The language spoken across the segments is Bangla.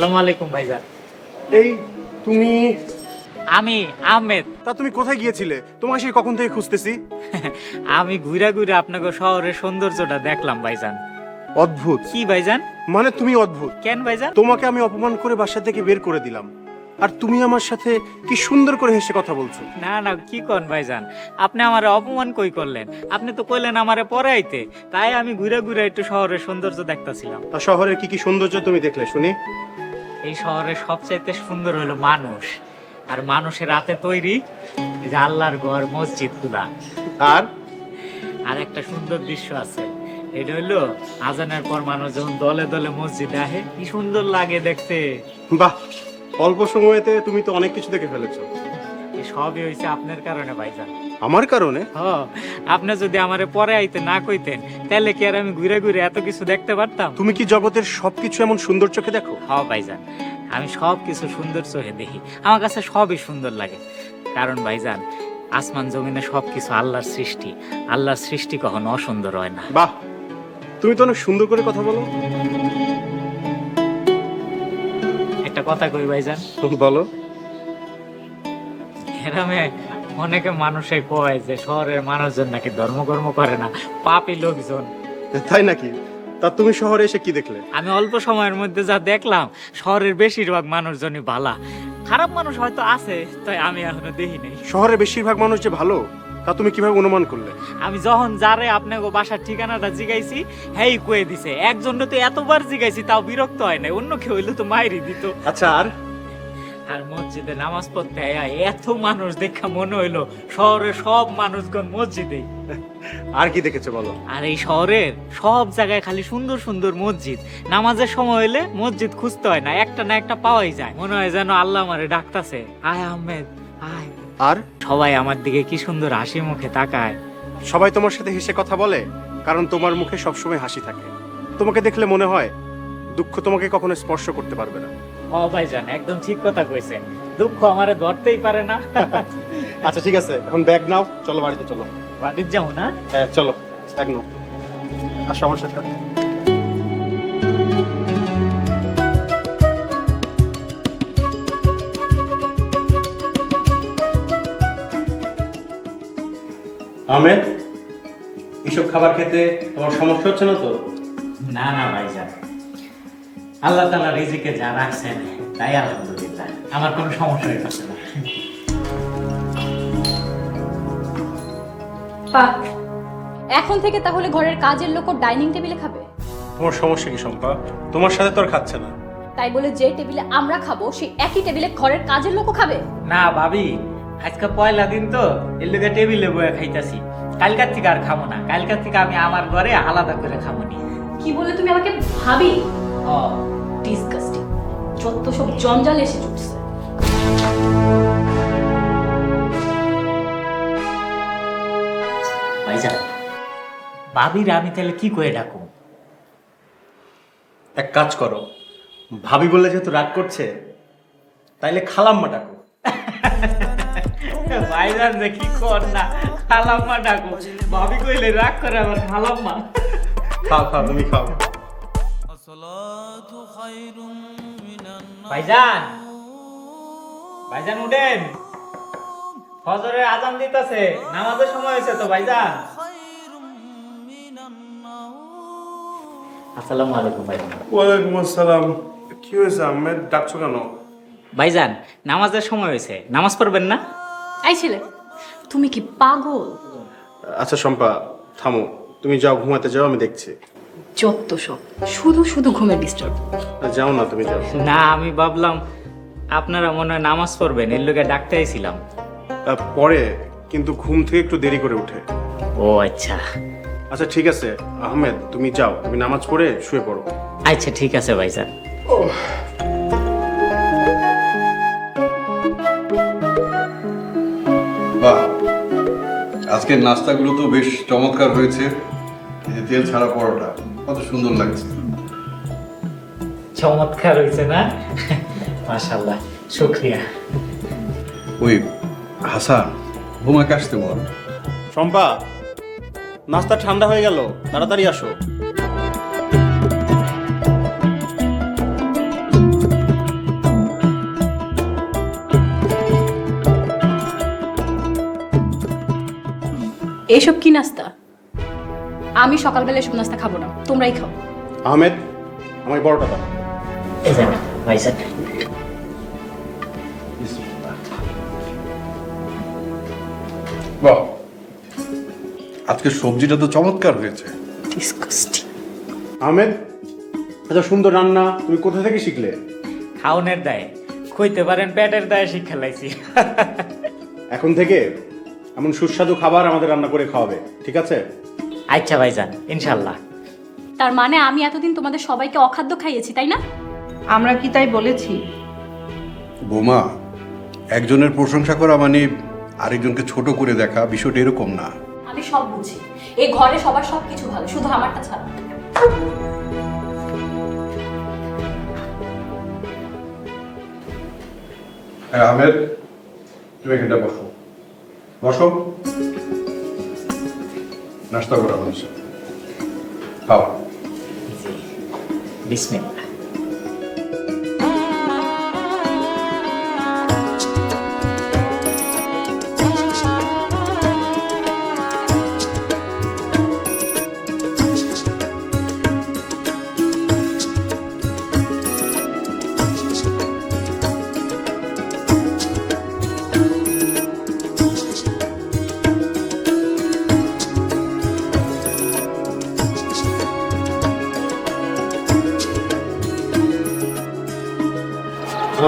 আসসালামু আলাইকুম ভাইজান। এই তুমি? আমি আহমেদ। তা তুমি কোথায় গিয়েছিলে? তোমাকে সেই কখন থেকে খুঁজতেছি। আমি ঘুরে ঘুরে আপনাকে শহরের সৌন্দর্যটা দেখলাম ভাইজান। অদ্ভুত। কি ভাইজান? মানে তুমি অদ্ভুত। কেন ভাইজান? তোমাকে আমি অপমান করে বাসা থেকে বের করে দিলাম, আর তুমি আমার সাথে কি সুন্দর করে হেসে কথা বলছো। না না, কি কোন ভাইজান? আপনি আমারে অপমান কই করলেন? আপনি তো কইলেন আমারে পরে আইতে, তাই আমি ঘুরে ঘুরে একটু শহরের সৌন্দর্য দেখতাছিলাম। তা শহরের কি কি সৌন্দর্য তুমি দেখলে শুনি। এই শহরের সবচাইতে সুন্দর হলো মানুষ, আর মানুষের হাতে তৈরি এই যে আল্লাহর ঘর, মসজিদ গুলা। আর আর একটা সুন্দর দৃশ্য আছে, এটা হইলো আজানের পর মানুষ যখন দলে দলে মসজিদে আসে, কি সুন্দর লাগে দেখতে। বাহ, অল্প সময়েতে তুমি তো অনেক কিছু দেখে ফেলেছো। এই সবই হয়েছে আপনার কারণে ভাইজান। আমার কারণে? আপনি যদি আমারে পরে আইতে না কইতেন, তাহলে কি আর আমি ঘুরে ঘুরে এত কিছু দেখতে পারতাম? তুমি কি জগতের সবকিছু এমন সুন্দর চোখে দেখো? ভাইজান, আমি সব কিছু সুন্দর চোখে দেখি। আমার কাছে সবই সুন্দর লাগে, কারণ ভাইজান আসমান জমিনে সবকিছু আল্লাহর সৃষ্টি। আল্লাহর সৃষ্টি কখনো অসুন্দর হয় না। বাহ, তুমি তো অনেক সুন্দর করে কথা বলো। একটা কথা কই ভাইজান, বলো। গ্রামে অনেকে মানুষে কয় যে শহরের মানুষজন নাকি ধর্মকর্ম করে না, পাপী লোকজন। তাই নাকি? তা তুমি শহরে এসে কি দেখলে? আমি অল্প সময়ের মধ্যে যা দেখলাম, শহরের বেশিরভাগ মানুষজনই ভালা। খারাপ মানুষ হয়তো আছে, তাই আমি এখনো দেখি নাই। শহরে বেশিরভাগ মানুষ যে ভালো, তা তুমি কিভাবে অনুমান করলে? আমি যখন যারে আপনাকে বাসার ঠিকানাটা জিগাইছি, হেই কয়ে দিছে। একজনটা তো এতবার জিগাইছি, তাও বিরক্ত হয় না। অন্য কেউ হইলে তো মাইরই দিত। আচ্ছা, আর মসজিদে নামাজ পড়তে এত মানুষ দেখা মনে হইলো শহরের সব মানুষগণ মসজিদেই। আর কি দেখেছো বলো? আর এই শহরের সব জায়গায় খালি সুন্দর সুন্দর মসজিদ। নামাজের সময় হইলে মসজিদ খুঁজতে হয় না, একটা না একটা পাওয়াই যায়। মনে হয় যেন আল্লাহ আমারে ডাকতাছে, আয় আহমেদ আয়। আর সবাই আমার দিকে কি সুন্দর হাসি মুখে তাকায়। সবাই তোমার সাথে হেসে কথা বলে, কারণ তোমার মুখে সবসময় হাসি থাকে। তোমাকে দেখলে মনে হয় দুঃখ তোমাকে কখনো স্পর্শ করতে পারবে না। ভাইজান একদম ঠিক কথা কইছেন, দুঃখ আমারে ধরতেই পারে না। আচ্ছা ঠিক আছে, এখন ব্যাগ নাও, চলো বাড়িতে চলো। বাড়ির যাও না? হ্যাঁ চলো, ব্যাগ নাও, আসো আমার সাথে। আহমেদ, এসব খাবার খেতে তোমার সমস্যা হচ্ছে না তো? না না ভাইজান, আল্লাহ তাআলা রিজিকে যা রাখছেন তাই আলহামদুলিল্লাহ, আমার কোনো সমস্যা হচ্ছে না। বাহ, এখন থেকে তাহলে ঘরের কাজের লোক ডাইনিং টেবিলে খাবে? তোমার সমস্যা কি শম্পা? তোমার সাথে তো আর খাচ্ছে না। তাই বলে যে টেবিলে আমরা খাবো সেই একই টেবিলে ঘরের কাজের লোকও খাবে? না ভাবি, আজকে পয়লা দিন তো, এর লগে টেবিলে বয়ে খাইতাছি। কালকার থেকে আর খাবো না, কালকার থেকে আমি আমার ঘরে আলাদা করে খাবো নি। কি বলে তুমি আমাকে ভাবি? ডিসগাস্টিং, যত সব জঞ্জাল এসে জুটছে। ভাইজান, ভাবিরা আমি তাহলে কি করে ডাকু? এক কাজ করো, ভাবি বলে যেহেতু রাগ করছে, তাইলে খালাম্মা ডাকো। ভাইজান যে কি কর না, খালাম্মা ডাকো। ভাবি কইলে রাগ করে আবার খালাম্মা। খাও খাও, তুমি খাও। ভাইজান, ভাইজান উঠেন, ফজরের আজান দিতেছে, নামাজের সময় হয়েছে তো ভাইজান। আসসালামু আলাইকুম ভাইজান। ওয়ালাইকুম আসসালাম। কি হয়েছে আহমেদ, ডাকছো কেন? ভাইজান নামাজের সময় হয়েছে, নামাজ পড়বেন না? এই ছেলে, তুমি কি পাগল? আচ্ছা শম্পা, থামো, তুমি যাও, ঘুমাতে যাও, আমি দেখছি। যত সব শুধু শুধু ঘুমে ডিস্টার্ব। যাও না, তুমি যাও। না, আমি ভাবলাম আপনারা মনে হয় নামাজ পড়বেন, এর লোকে ডাকতে আইছিলাম। পরে, কিন্তু ঘুম থেকে একটু দেরি করে উঠে। ও আচ্ছা। আচ্ছা ঠিক আছে আহমেদ, তুমি যাও, তুমি নামাজ পড়ে শুয়ে পড়ো। আচ্ছা ঠিক আছে ভাইজান। বাহ, আজকের নাস্তাগুলো তো বেশ চমৎকার হয়েছে। এই যে তেল ছাড়া পরোটা, কত সুন্দর লাগছে। চমৎকার হয়েছে না? মাশাআল্লাহ, শুকরিয়া। ওই হাসান, ঘুমাকে আসতে বল। শম্পা, নাস্তা ঠান্ডা হয়ে গেল, তাড়াতাড়ি আসো। এসব কি নাস্তা? আমি সকালবেলা এসব নাস্তা খাবো না, তোমরাই খাও। আহমেদ, আমার বড়টা দাও। এই যে ভাইজান। বাহ, আজকে সবজিটা তো চমৎকার হয়েছে। ডিসকাস্টিং। আহমেদ, এত সুন্দর রান্না তুমি কোথা থেকে শিখলে? খাওনের দায়ে কইতে পারেন পেটের দায়ে শিক্ষা লাইছি। এখন থেকে এমন সুস্বাদু খাবার আমাদের রান্না করে খাওয়াবে, ঠিক আছে? আচ্ছা ভাইজান, ইনশাল্লাহ। তার মানে আমি এতদিন তোমাদের সবাইকে অখাদ্য খাইয়েছি, তাই না? আমরা কি তাই বলেছি? বোমা, একজনের প্রশংসা করা মানে আরেকজনকে ছোট করে দেখা, বিষয়টা এরকম না। আমি সব বুঝি, এই ঘরে সবার সবকিছু ভালো, শুধু আমারটা ছাড়া। হ্যাঁ আহমেদ, তুমি এখানটা বসো। বসো, নাস্তা করা হয়েছে, খাও। জি, বিসমিল্লাহ।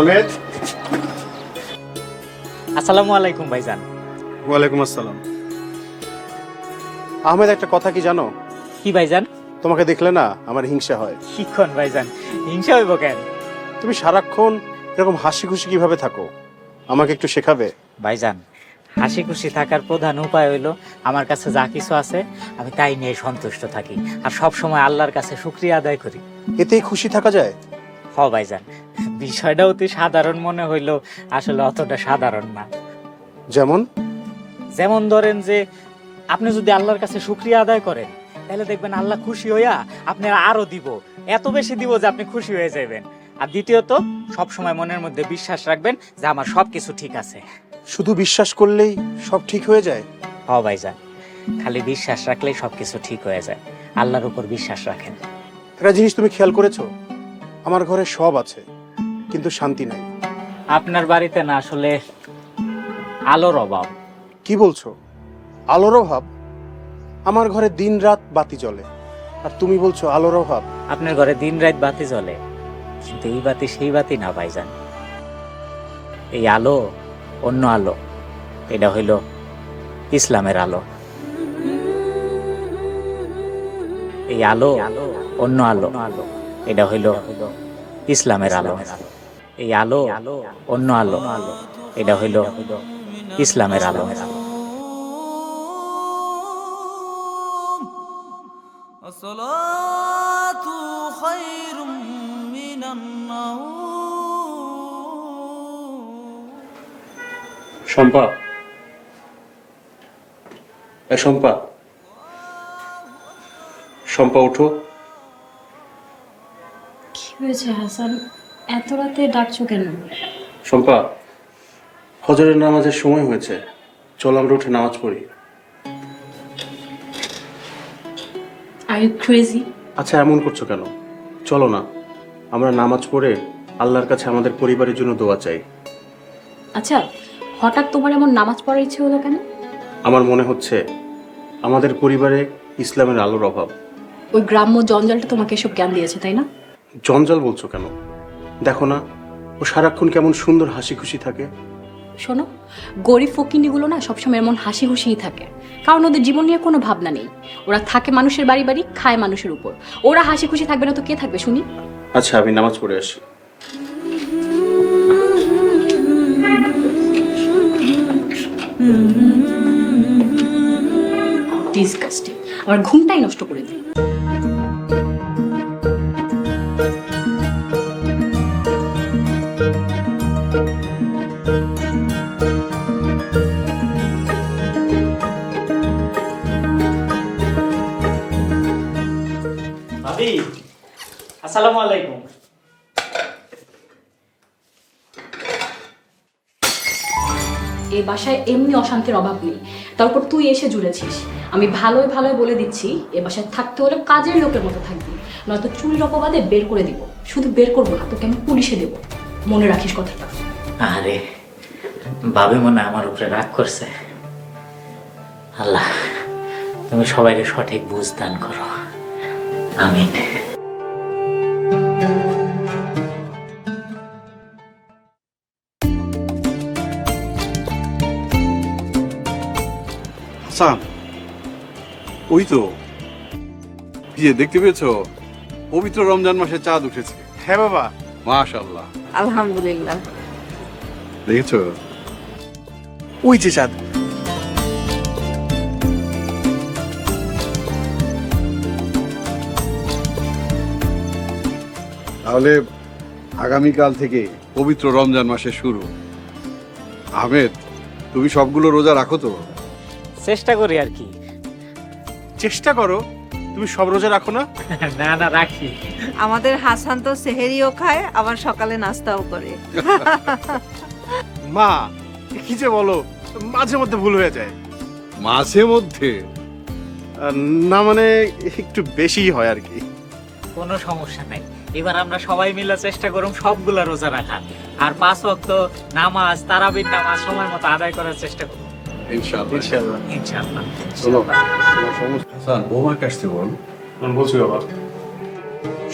আহমেদ। আসসালামু আলাইকুম ভাইজান। ওয়ালাইকুম আসসালাম। আহমেদ, একটা কথা কি জানো? কি ভাইজান? তোমাকে দেখলে না আমার হিংসা হয়। শিক্ষণ ভাইজান, হিংসা হইব কেন? তুমি সারাক্ষণ এরকম হাসি খুশি কিভাবে থাকো, আমাকে একটু শেখাবে? ভাইজান, হাসি খুশি থাকার প্রধান উপায় হইলো আমার কাছে যা কিছু আছে আমি তাই নিয়ে সন্তুষ্ট থাকি, আর সব সময় আল্লাহর কাছে শুকরিয়া আদায় করি। এতেই খুশি থাকা যায়? হ ভাইজান, বিষয়টা অতি সাধারণ মনে হইলো আসলে অতটা সাধারণ না। যেমন? যেমন ধরেন যে আপনি যদি আল্লাহর কাছে শুকরিয়া আদায় করেন তাহলে দেখবেন আল্লাহ খুশি হইয়া আপনি আরো দিব, এত বেশি দিব যে আপনি খুশি হয়ে যাবেন। আর দ্বিতীয়ত, সব সময় মনের মধ্যে বিশ্বাস রাখবেন যে আমার সবকিছু ঠিক আছে। শুধু বিশ্বাস করলেই সব ঠিক হয়ে যায়? হ ভাইজান, খালি বিশ্বাস রাখলেই সবকিছু ঠিক হয়ে যায়। আল্লাহর উপর বিশ্বাস রাখেন। একটা জিনিস তুমি খেয়াল করেছো, আমার ঘরে সব আছে কিন্তু শান্তি নাই। আপনার বাড়িতে না আসলে আলোর অভাব। কি বলছো? আলোর অভাব? আমার ঘরে দিন রাত বাতি জ্বলে, আর তুমি বলছো আলোর অভাব? আপনার ঘরে দিন রাত বাতি জ্বলে, কিন্তু এই বাতি সেই বাতি না ভাইজান। এই আলো অন্য আলো, এটা হইল ইসলামের আলো। এই আলো অন্য আলো, এটা হইল ইসলামের আলো। এই আলো অন্য আলো, এটা হইল ইসলামের আলো। الصلاة خير من النوم শম্পা, শম্পা, শম্পা ওঠো। কি হয়েছে হাসান, এত রাতে ডাকছো কেন? শম্পা, ফজরের নামাজের সময় হয়েছে, চল আমরা উঠে নামাজ পড়ি। Are you crazy? আচ্ছা, এমন করছো কেন? চলো না, আমরা নামাজ পড়ে আল্লাহর কাছে আমাদের পরিবারের জন্য দোয়া চাই। আচ্ছা, হঠাৎ তোমার এমন নামাজ পড়ার ইচ্ছে হলো কেন? আমার মনে হচ্ছে আমাদের পরিবারে ইসলামের আলোর অভাব। ওই গ্রাম্য জঞ্জালটা তোমাকে এসব জ্ঞান দিয়েছে, তাই না? জঞ্জাল বলছো কেন? দেখো না, ও সারাক্ষণ কেমন সুন্দর হাসি খুশি থাকে। শোনো, গরিব ফকিন্নিগুলো না সবসময় এমন হাসি খুশিই থাকে, কারণ ওদের জীবন নিয়ে কোনো ভাবনা নেই। ওরা থাকে মানুষের বাড়ি বাড়ি, খায় মানুষের উপর। ওরা হাসি খুশি থাকবে না তো কে থাকবে শুনি? আচ্ছা, আমি নামাজ পড়ে আসি। ডিসগাস্টিং, আমার ঘুমটাই নষ্ট করে দিই। ভাবি, আসসালামু আলাইকুম। এই বাসায় এমনি অশান্তির অভাব নেই, তারপর তুই এসে জুড়েছিস। আমি ভালোই ভালোই বলে দিচ্ছি, এ বাসায় থাকতে হলে কাজের লোকের মতো থাকবি, নয়তো চুরির অপবাদে বের করে দিব। শুধু বের করবো না, তোকে আমি পুলিশে দেবো, মনে রাখিস কথাটা। আরে ভাবি মনে হয় আমার উপরে রাগ করছে। আল্লাহ তুমি সবাইকে সঠিক বুঝ দান করো, আমিন। হাসান, ওই তো দেখতে পেয়েছো, পবিত্র রমজান মাসে চাঁদ উঠেছে। হ্যাঁ বাবা। মাশাআল্লাহ। আলহামদুলিল্লাহ। দেখেছো? ওই যে চাঁদ। তাহলে আগামীকাল থেকে পবিত্র রমজান মাসে শুরু। আহমেদ, তুমি সবগুলো রোজা রাখো তো? চেষ্টা করি আর কি। চেষ্টা করো? তুমি সব রোজা রাখো না? না না, রাখি। আমাদের হাসান তো সেহেরিও খায়, আবার সকালে নাস্তাও করে। মা কি যে বলো, মাঝে মধ্যে ভুল হয়ে যায়। মাঝে মধ্যে? না মানে একটু বেশি হয় আর কি। কোনো সমস্যা নাই, এবার আমরা সবাই মিলে চেষ্টা করুম সবগুলা রোজা রাখার, আর 5 ওয়াক্ত নামাজ, তারাবির নামাজ সময় মতো আদায় করার চেষ্টা করব ইনশাআল্লাহ। ইনশাআল্লাহ। চলো, তোমার সমস্যা। হাসান, বৌমা কাছে বল। বলছি বাবা।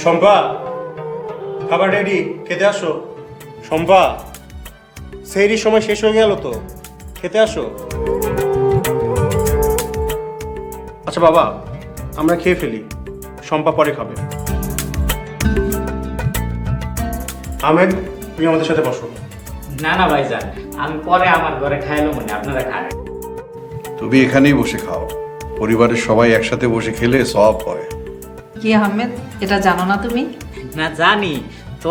শম্পা, খাবার রেডি, খেতে আসো। শম্পা, সেহরির সময় শেষ হয়ে গেল তো, খেতে আসো। আচ্ছা বাবা, আমরা খেয়ে ফেলি, শম্পা পরে খাবে। আহমেদ, তুমি আমাদের সাথে বসো। না না ভাইজান, আমি পরে আমার ঘরে খাইলো মনে, আপনারা খান। তুমি এখানেই বসে খাও, পরিবারের সবাই একসাথে বসে খেলে সওয়াব হয়। কি আহমেদ, এটা জানো না তুমি? না জানি তো।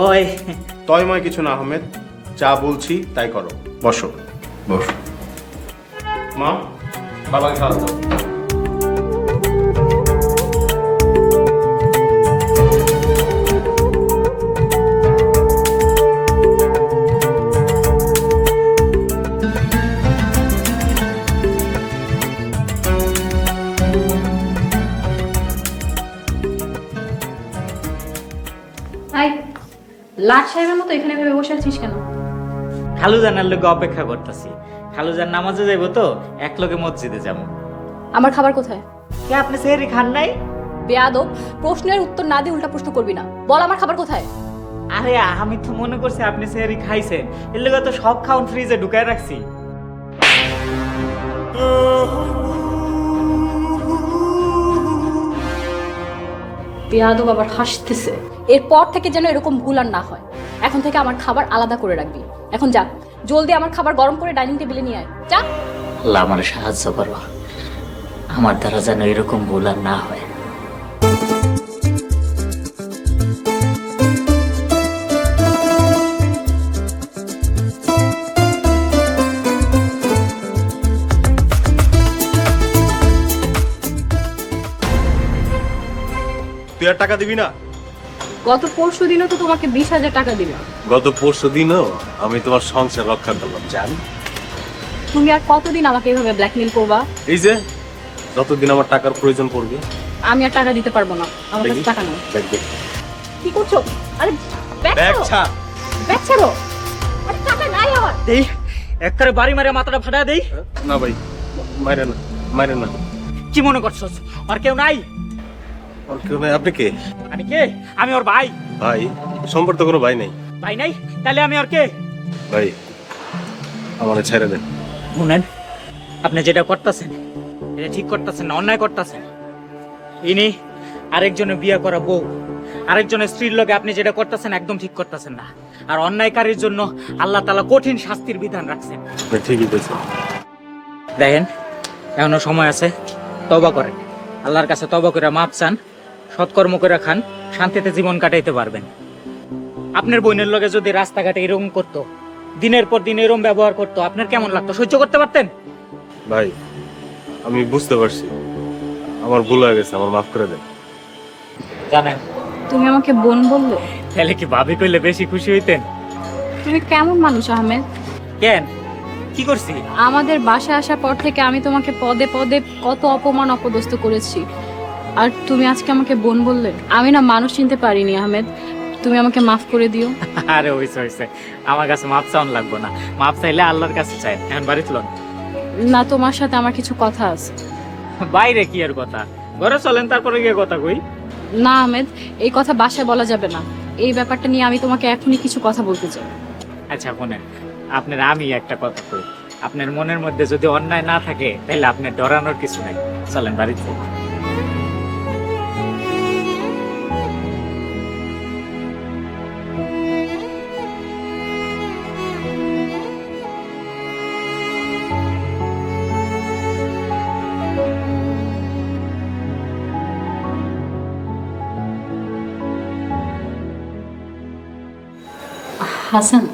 তয়ময় কিছু না আহমেদ, যা বলছি তাই করো। বসো। বস। মা, বাবাকে খাওয়া দাও। আই, লাট সাহেবের মতো এখানে ভেবে বসে আছিস কেন? খালুজানের লোকে অপেক্ষা করতেছি। খালুজান নামাজে যাইবো তো, এক লোকে মসজিদে যাবো। আমার খাবার কোথায়? কে আপনি সেহরি খান নাই? বেয়াদব, প্রশ্নের উত্তর না দিয়ে উল্টা প্রশ্ন করবি না। বল আমার খাবার কোথায়? আরে আমি তো মনে করছি আপনি সেহরি খাইছেন, এর লোকে তো সব খাউন ফ্রিজে ঢুকায় রাখছি। বেয়াদব আবার হাসতেছে। এরপর থেকে যেন এরকম ভুল আর না হয়। এখন থেকে আমার খাবার আলাদা করে রাখবি। এখন যা, জলদি আমার খাবার গরম করে ডাইনিং টেবিলে নিয়ে আয়, যা। আল্লাহ আমার সাহায্য করো, আমার দ্বারা যেন এরকম ভুল আর না হয়। তুই আর টাকা দিবি না? গত পরশু দিনও তো তোমাকে 20,000 টাকা দিলাম। গত পরশু দিনও আমি তোমার সংসার রক্ষা করলাম, জান। তুমি আর কতদিন আমাকে এভাবে ব্ল্যাকমেল করবা? এই যে যতদিন আমার টাকার প্রয়োজন পড়বে। আমি আর টাকা দিতে পারবো না, আমার কাছে দেখি। টাকা নেই। দেখ দেখ। কি করছো? আরে ব্যাগ ব্যাগ ছাড়ো, ছাড়। ব্যাগ ছাড়ো। আরে টাকা নাই আমার। দেই একবারে বাড়ি মারে মাথাটা ফাটা দেই। না ভাই, মাইরে না, মাইরে না। কি মনে করছস আর কেউ নাই? আর কেউ নাই? আপনি কে? আমি কে? আমি ওর ভাই। ভাই? সম্পর্ক তো কোনো ভাই নেই। ভাই নাই? তাহলে আমি ওর কে? ভাই, আমার ছেড়ে দেন। শুনেন, আপনি যেটা করতেছেন এটা ঠিক করতেছেন না, অন্যায় করতেছেন। ইনি আরেকজনের বিয়ে করা বউ, আরেকজনের স্ত্রীর লগে আপনি যেটা করতেছেন একদম ঠিক করতেছেন না। আর অন্যায়কারীর জন্য আল্লাহ তাআলা কঠিন শাস্তির বিধান রাখছেন। আপনি ঠিকই বলছেন। দেখেন, এখনো সময় আছে, তওবা করেন, আল্লাহর কাছে তওবা করে মাপ চান, সৎকর্ম করে খান, শান্তিতে জীবন কাটাইতে পারবেন। আপনার বোনের লগে যদি রাস্তাঘাটে এরকম করতো, দিনের পর দিন এরকম ব্যবহার করতো, আপনার কেমন লাগতো? সহ্য করতে পারতেন? ভাই, আমি বুঝতে পারছি, আমার ভুল হয়ে গেছে, আমার মাফ করে দেন। জানেন, তুমি আমাকে বোন বললে? তাহলে কি ভাবি কইলে বেশি খুশি হইতেন? তুমি কেমন মানুষ আহমেদ? কেন, কি করছি? আমাদের বাসায় আসার পর থেকে আমি তোমাকে পদে পদে কত অপমান অপদস্থ করেছি, আর তুমি আজকে আমাকে বোন বললে। আমি না মানুষ চিনতে পারিনি আহমেদ, তুমি আমাকে মাফ করে দিও। আরে হইছে হইছে, আমার কাছে মাপ চাওয়ান লাগবো না। মাপ চাইলে আল্লাহর কাছে চাই। এখন বাড়ি চলুন। না, তোমার সাথে আমার কিছু কথা আছে। বাইরে কি আর কথা, ঘরে চলেন তারপরে গিয়ে কথা কই। না আহমেদ, এই কথা বাসায় বলা যাবে না। এই ব্যাপারটা নিয়ে আমি তোমাকে এখনই কিছু কথা বলতে চাই। আচ্ছা শোনেন, আপনার আমি একটা কথা কই, আপনার মনের মধ্যে যদি অন্যায় না থাকে তাহলে আপনার ডরানোর কিছু নাই। চলেন বাড়িতে। হাসান,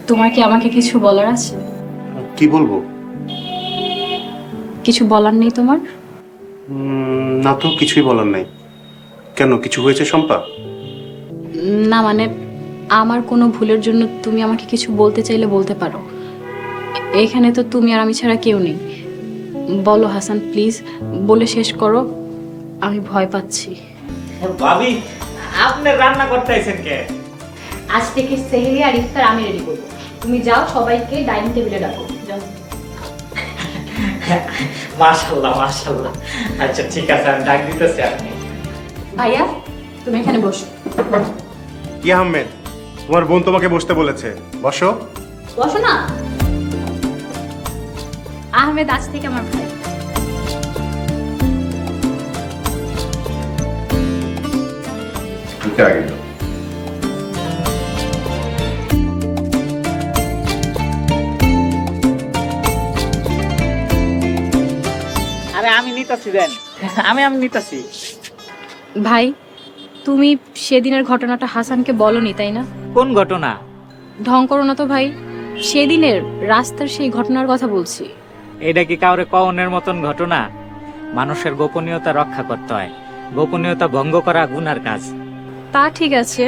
তোমার কি আমাকে কিছু বলার আছে? কি বলবো? কিছু বলার নেই তোমার? না তো, কিছুই বলার নাই। কেন, কিছু হয়েছে শম্পা? না মানে, আমার কোনো ভুলের জন্য তুমি আমাকে কিছু বলতে চাইলে বলতে পারো। এখানে তো তুমি আর আমি ছাড়া কেউ নেই। বলো হাসান, প্লিজ বলে শেষ করো, আমি ভয় পাচ্ছি। ভাবি, আপনি রান্না করতে আইছেন কে? আজ থেকে সেহরি আর ইফতার আমি রেডি করবো। তুমি যাও, সবাইকে ডাইনিং টেবিলে ডাকো, যাও। মাশাআল্লাহ মাশাআল্লাহ। আচ্ছা ঠিক আছে, আমি ডাক দিতেছি। আপনি ভাইয়া, তুমি এখানে বসো। কি আহমেদ, তোমার বোন তোমাকে বসতে বলেছে, বসো। বসো না। আহমেদ আজ থেকে আমার ভাই। ওকে আগে যাও। আরে আমি নিতাছি, দেন আমি নিতাছি। ভাই, তুমি সেদিনের ঘটনাটা হাসানকে বলনি তাই না? কোন ঘটনা? ঢং করো না তো ভাই, সেদিনের রাস্তার সেই ঘটনার কথা বলছি। এটা কি কাউরে কওনের মতন ঘটনা? মানুষের গোপনীয়তা রক্ষা করতে হয়, গোপনীয়তা ভঙ্গ করা গুনার কাজ। তা ঠিক আছে,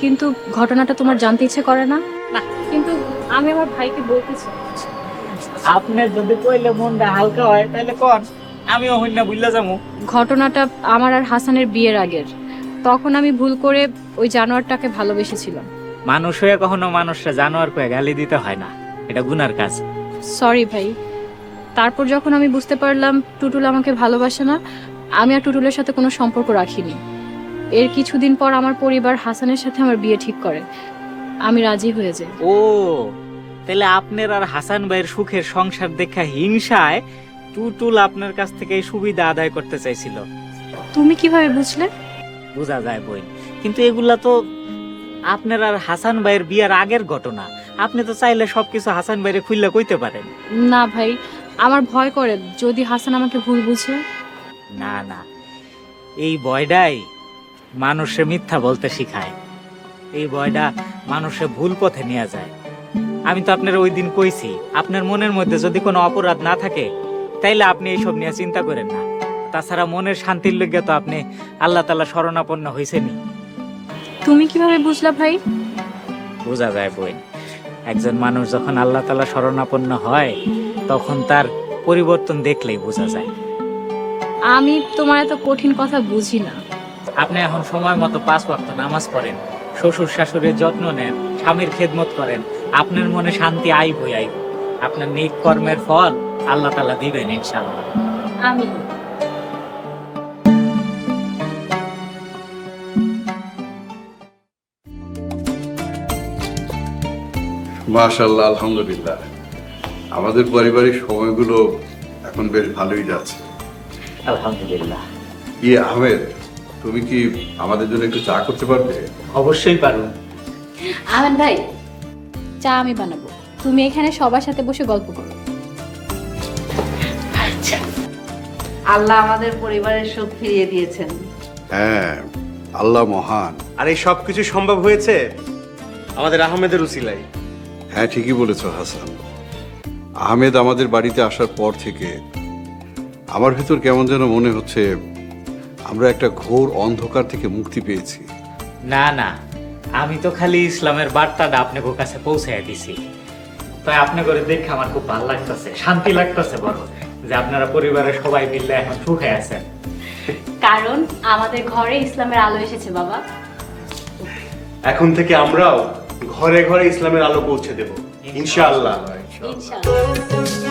কিন্তু ঘটনাটা তোমার জানতে ইচ্ছে করে না? না। কিন্তু আমি আমার ভাইকে বলতে চাই। আপনার যদি কইলে মনটা হালকা হয় তাহলে কোন, আমিও হইনা বুঝলা যাবো। ঘটনাটা আমার আর হাসানের বিয়ের আগের। তখন আমি ভুল করে ওই জানোয়ারটাকে ভালোবেসেছিলাম। মানুষ হয়ে কখনো মানুষরা জানোয়ার কয়ে গালি দিতে হয় না, এটা গুনার কাজ। সরি ভাই। তারপর যখন আমি বুঝতে পারলাম টুটুল আমাকে ভালোবাসে না, আমি আর টুটুলের সাথে কোনো সম্পর্ক রাখিনি। এর কিছুদিন পর আমার পরিবার হাসানের সাথে আমার বিয়ে ঠিক করে। আমি রাজি হয়ে যাই। ও, তাহলে আপনার আর হাসান ভাইয়ের সুখের সংসার দেখা হিংসায় টুটুল আপনার কাছ থেকে এই সুবিধা আদায় করতে চাইছিল। তুমি কিভাবে বুঝলে? বোঝা যায় বই, কিন্তু এগুলা তো আপনার আর হাসান ভাইয়ের বিয়ের আগের ঘটনা। আপনি তো চাইলে সবকিছু হাসান ভাইরে খুললে কইতে পারেন। না ভাই, আমার ভয় করে যদি হাসান আমাকে ভুল বুঝে। না না, এই ভয়টাই মানুষে মিথ্যা বলতে শিখায়। এই ভয়টা মানুষে ভুল পথে নিয়ে যায়। আমি তো আপনার ওই দিন কইছি, আপনার মনের মধ্যে যদি কোনো অপরাধ না থাকে তাইলে আপনি এইসব নিয়ে চিন্তা করেন না। তাছাড়া মনের শান্তির লইগে তো আপনি আল্লাহ তাআলা শরণাপন্ন হইছেনই। তুমি কিভাবে বুঝলা ভাই? বোঝা যায় বই, একজন মানুষ যখন আল্লাহ তাআলা শরণাপন্ন হয় তখন তার পরিবর্তন দেখলেই বোঝা যায়। আমি তোমার এত কঠিন কথা বুঝি না। আপনি এখন সময় মতো 5 ওয়াক্ত নামাজ পড়েন, শ্বশুর শাশুড়ির যত্ন নেন, স্বামীর খেদমত করেন, আপনার মনে শান্তি আইবই আইব। আপনার নেক কর্মের ফল আল্লাহ তাআলা দিবেন ইনশাআল্লাহ। আমি মাশাআল্লাহ, আলহামদুলিল্লাহ। আমাদের পারিবারিক সময়গুলো এখন বেশ ভালোই যাচ্ছে। আলহামদুলিল্লাহ। আহমেদ, তুমি কি আমাদের জন্য একটু চা করতে পারবে? অবশ্যই পারুন। আহমেদ ভাই, চা আমি বানাবো, তুমি এখানে সবার সাথে বসে গল্প করো। আচ্ছা। আল্লাহ আমাদের পরিবারের সুখ ফিরিয়ে দিয়েছেন। হ্যাঁ, আল্লাহ মহান। আর এই সব কিছু সম্ভব হয়েছে আমাদের আহমেদের উসিলাই। হ্যাঁ, ঠিকই বলেছো হাসান। আহমেদ আমাদের বাড়িতে আসার পর থেকে আমার ভিতর কেমন যেন মনে হচ্ছে আমরা একটা ঘোর অন্ধকার থেকে মুক্তি পেয়েছি। না না, আমি তো খালি ইসলামের বার্তাটা আপনার কাছে পৌঁছায় দিছি। তাই আপনি করে দেখে আমার খুব ভালো লাগতেছে, শান্তি লাগতেছে বড়, যে আপনারা পরিবারের সবাই মিলে এখন সুখে আছেন। কারণ আমাদের ঘরে ইসলামের আলো এসেছে বাবা। এখন থেকে আমরাও ঘরে ঘরে ইসলামের আলো পৌঁছে দেব ইনশাআল্লাহ। ইনশাআল্লাহ।